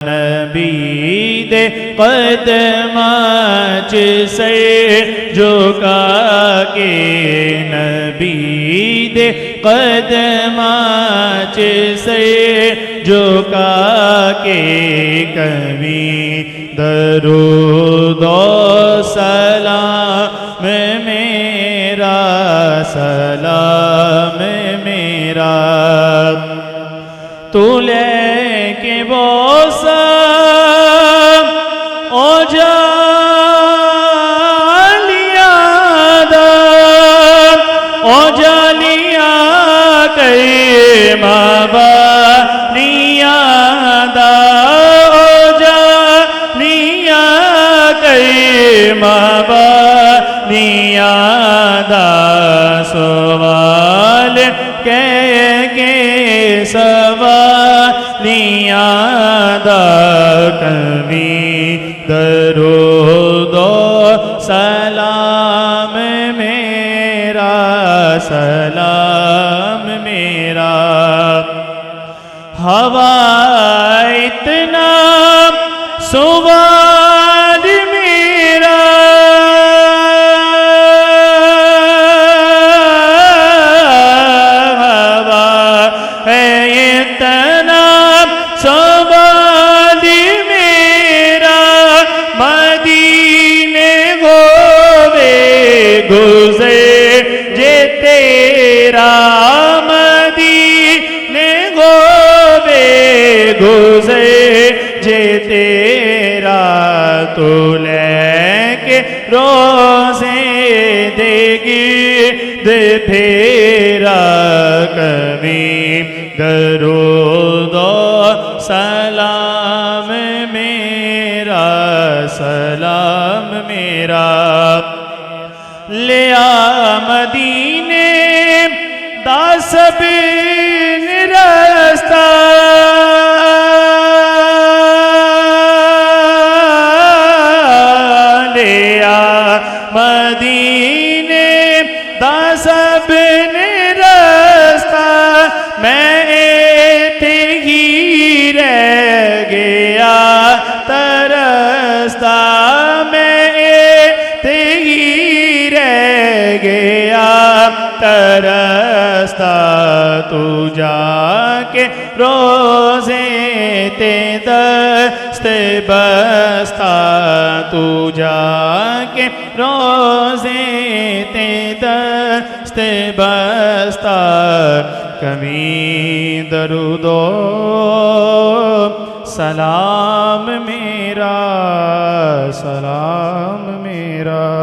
नबी दे कदमाच से झुका के, नबी दे कदमाच से झुका के कभी दरूद सलाम मेरा, सलाम मेरा तू लेके बोसा ओ जालिया दा, ओ जालिया कई माबा निया दा, ओ जालिया कई माबा निया दा सवाल के सवालिया दा कभी दरूद सलाम मेरा, सलाम मेरा हवा इतना सवाल मेरा, सवाल मेरा मदीने गोवे गुज़े जे तेरा, मदीने गोवे गुज़े जे तेरा तू लेके रोज़े देगी दे फेरा कभी दरूद सलाम मेरा, सलाम मेरा ले आ मदीने दा सब रस्ता, ले आ मदीने दा सब रस्ता मैं तरसता, मैं तेरी रह गया तरसता, तू जाके रोज़े ते दस्ते बस्ता, तू जाके रोज़े ते दस्ते बस्ता कभी दरूदो सलाम मेरा, सलाम मेरा।